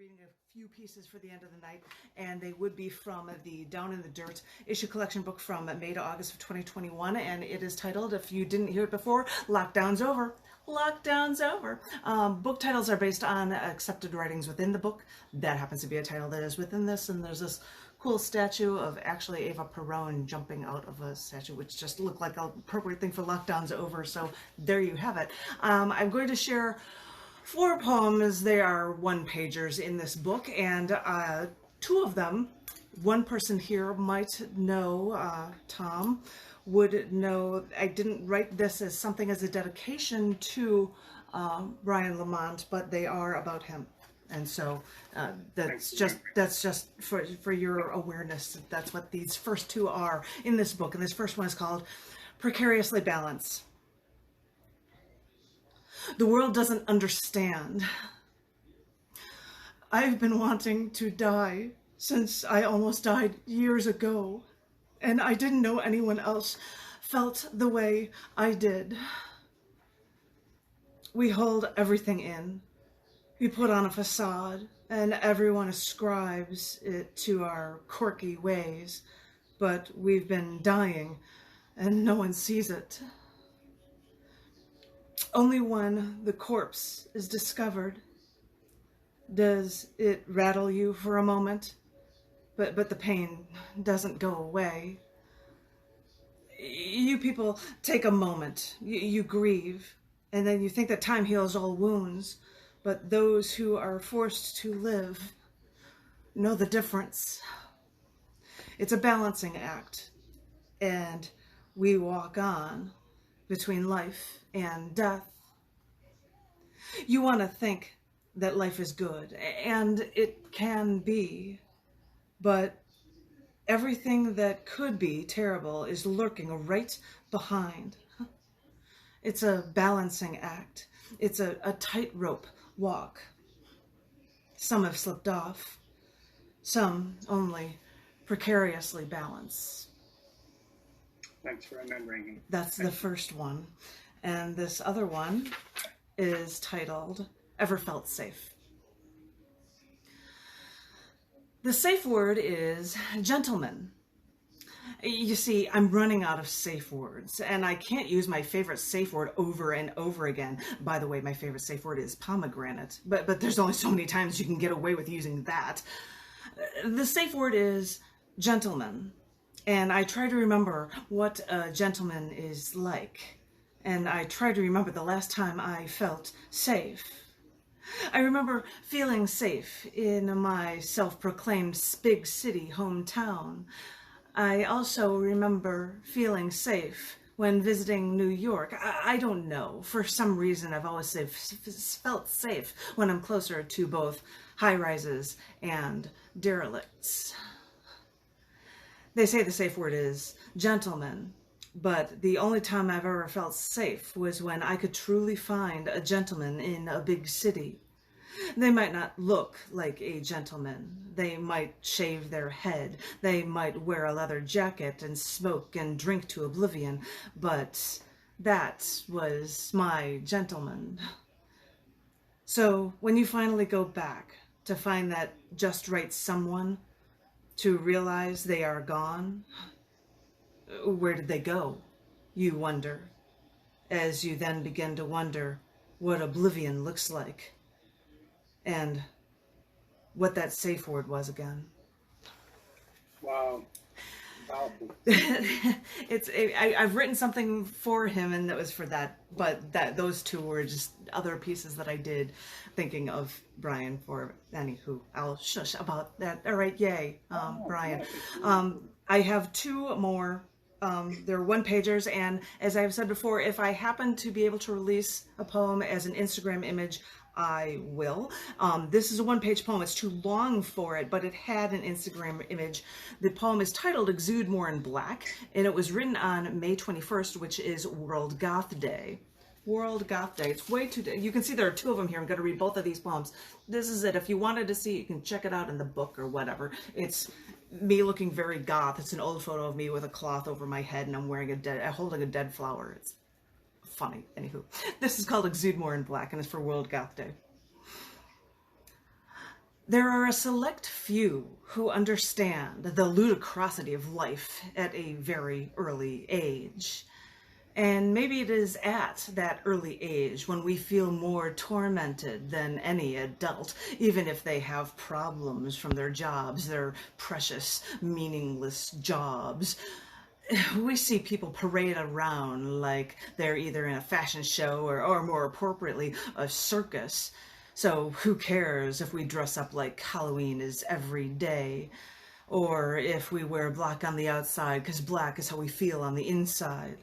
reading a few pieces for the end of the night, and they would be from the Down in the Dirt issue collection book from May to August of 2021, and it is titled, if you didn't hear it before, Lockdown's Over. Lockdown's Over. Book titles are based on accepted writings within the book. That happens to be a title that is within this, and there's this cool statue of actually Eva Perón jumping out of a statue, which just looked like an appropriate thing for Lockdown's Over, so there you have it. I'm going to share 4 poems. They are one-pagers in this book, and 2 of them, one person here might know, Tom, would know I didn't write this as something as a dedication to Brian Lamont, but they are about him. And so that's just for your awareness. That's what these first 2 are in this book. And this first one is called Precariously Balanced. The world doesn't understand. I've been wanting to die since I almost died years ago, and I didn't know anyone else felt the way I did. We hold everything in. We put on a facade, and everyone ascribes it to our quirky ways, but we've been dying, and no one sees it. Only when the corpse is discovered does it rattle you for a moment, but the pain doesn't go away. You people take a moment, you grieve, and then you think that time heals all wounds, but those who are forced to live know the difference. It's a balancing act, and we walk on between life and death. You want to think that life is good, and it can be, but everything that could be terrible is lurking right behind. It's a balancing act. It's a tightrope walk. Some have slipped off. Some only precariously balance. Thanks for remembering. That's the first one. And this other one is titled, Ever Felt Safe? The safe word is gentleman. You see, I'm running out of safe words, and I can't use my favorite safe word over and over again. By the way, my favorite safe word is pomegranate, but there's only so many times you can get away with using that. The safe word is gentleman. And I try to remember what a gentleman is like. And I try to remember the last time I felt safe. I remember feeling safe in my self-proclaimed big city hometown. I also remember feeling safe when visiting New York. I don't know. For some reason, I've always felt safe when I'm closer to both high-rises and derelicts. They say the safe word is gentleman, but the only time I've ever felt safe was when I could truly find a gentleman in a big city. They might not look like a gentleman. They might shave their head. They might wear a leather jacket and smoke and drink to oblivion, but that was my gentleman. So when you finally go back to find that just right someone, to realize they are gone, where did they go, you wonder, as you then begin to wonder what oblivion looks like and what that safe word was again. Wow. I've written something for him, and that was for that, but those 2 were just other pieces that I did thinking of Brian for. Anywho, I'll shush about that. All right, yay, Brian. I have 2 more. They're one-pagers, and as I've said before, if I happen to be able to release a poem as an Instagram image, I will. This is a one-page poem. It's too long for it, but it had an Instagram image. The poem is titled Exude More in Black, and it was written on May 21st, which is World Goth Day. World Goth Day. It's way too... You can see there are 2 of them here. I'm going to read both of these poems. This is it. If you wanted to see, you can check it out in the book or whatever. It's me looking very goth. It's an old photo of me with a cloth over my head, and I'm wearing holding a dead flower. It's funny. Anywho, this is called Exude More in Black, and it's for World Goth Day. There are a select few who understand the ludicrosity of life at a very early age. And maybe it is at that early age when we feel more tormented than any adult, even if they have problems from their jobs, their precious, meaningless jobs. We see people parade around like they're either in a fashion show or more appropriately, a circus. So who cares if we dress up like Halloween is every day? Or if we wear black on the outside because black is how we feel on the inside?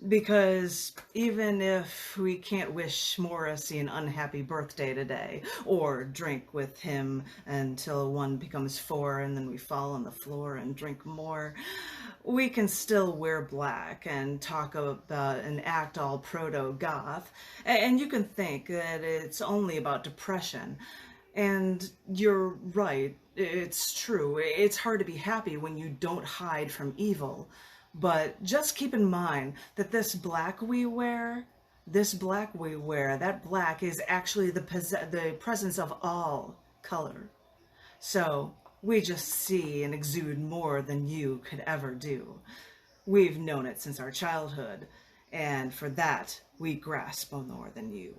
Because even if we can't wish Morrissey an unhappy birthday today, or drink with him until one becomes four and then we fall on the floor and drink more, we can still wear black and talk about and act all proto-goth. And you can think that it's only about depression. And you're right, it's true. It's hard to be happy when you don't hide from evil. But just keep in mind that this black we wear, that black is actually the presence of all color. So we just see and exude more than you could ever do. We've known it since our childhood, and for that, we grasp more than you.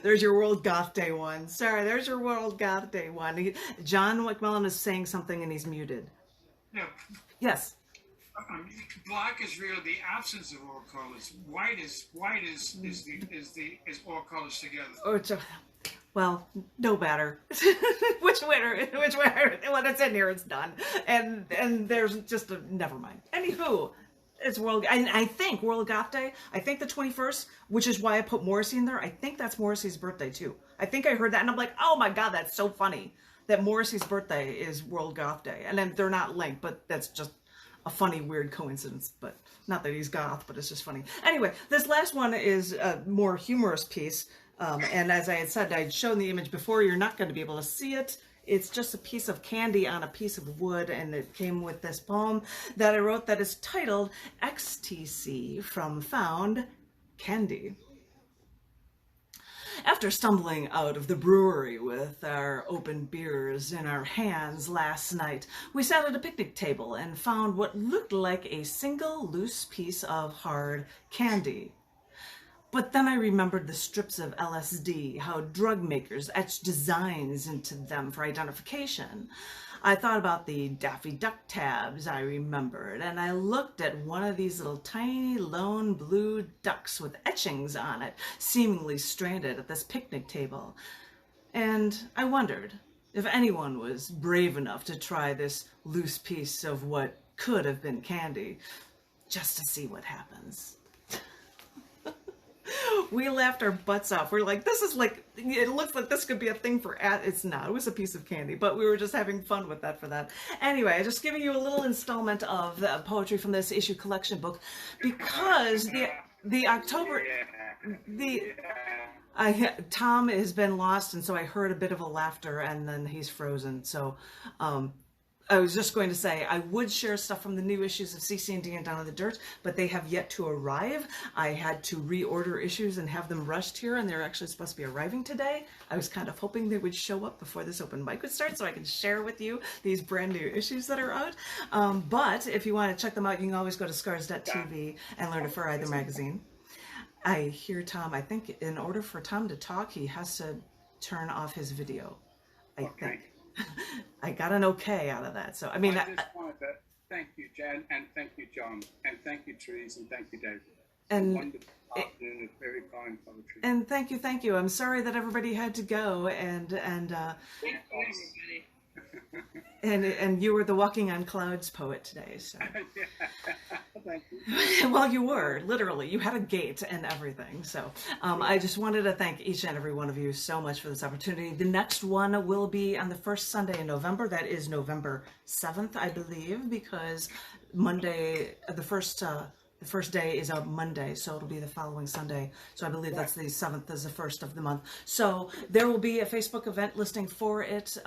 There's your World Goth Day one. Sorry, there's your World Goth Day one. John McMillan is saying something and he's muted. Yeah. Yes. Black is really the absence of all colors. White is all colors together. Well, no matter which winner, when it's in here, it's done. And there's just never mind. Anywho, it's I think World Goth Day. I think the 21st, which is why I put Morrissey in there. I think that's Morrissey's birthday too. I think I heard that, and I'm like, oh my god, that's so funny that Morrissey's birthday is World Goth Day, and then they're not linked, but that's just a funny, weird coincidence. But not that he's goth, but it's just funny. Anyway, this last one is a more humorous piece. And as I had said, I'd shown the image before. You're not going to be able to see it. It's just a piece of candy on a piece of wood, and it came with this poem that I wrote that is titled XTC from Found Candy. After stumbling out of the brewery with our open beers in our hands last night, we sat at a picnic table and found what looked like a single loose piece of hard candy. But then I remembered the strips of LSD, how drug makers etched designs into them for identification. I thought about the Daffy Duck tabs I remembered, and I looked at one of these little tiny lone blue ducks with etchings on it, seemingly stranded at this picnic table. And I wondered if anyone was brave enough to try this loose piece of what could have been candy, just to see what happens. We laughed our butts off. We're like, this is like, it looks like this could be a thing for, it's not, it was a piece of candy, but we were just having fun with that for that. Anyway, just giving you a little installment of the poetry from this issue collection book, because the October, Tom has been lost, and so I heard a bit of a laughter, and then he's frozen, so, I was just going to say, I would share stuff from the new issues of CC&D and Down in the Dirt, but they have yet to arrive. I had to reorder issues and have them rushed here, and they're actually supposed to be arriving today. I was kind of hoping they would show up before this open mic would start so I can share with you these brand new issues that are out. But if you want to check them out, you can always go to scars.tv and learn to fur either magazine. I hear Tom, I think in order for Tom to talk, he has to turn off his video, I think. I got an okay out of that. So, I mean, I just wanted to thank you, Jen, and thank you, John, and thank you, Therese, and thank you, Dave. And wonderful afternoon of very fine poetry. And thank you. I'm sorry that everybody had to go, and you were the walking on clouds poet today. So. Thank you. Well, you were, literally. You had a gate and everything. So I just wanted to thank each and every one of you so much for this opportunity. The next one will be on the first Sunday in November. That is November 7th, I believe, because Monday, the first day is a Monday, so it'll be the following Sunday. So I believe that's the 7th is the first of the month. So there will be a Facebook event listing for it.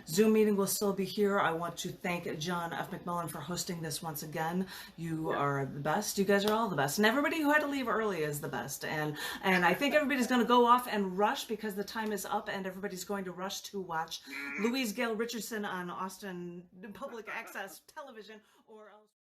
Zoom meeting will still be here. I want to thank John F. McMillan for hosting this once again. You are the best. You guys are all the best. And everybody who had to leave early is the best. And I think everybody's going to go off and rush because the time is up and everybody's going to rush to watch Louise Gale Richardson on Austin Public Access Television or else.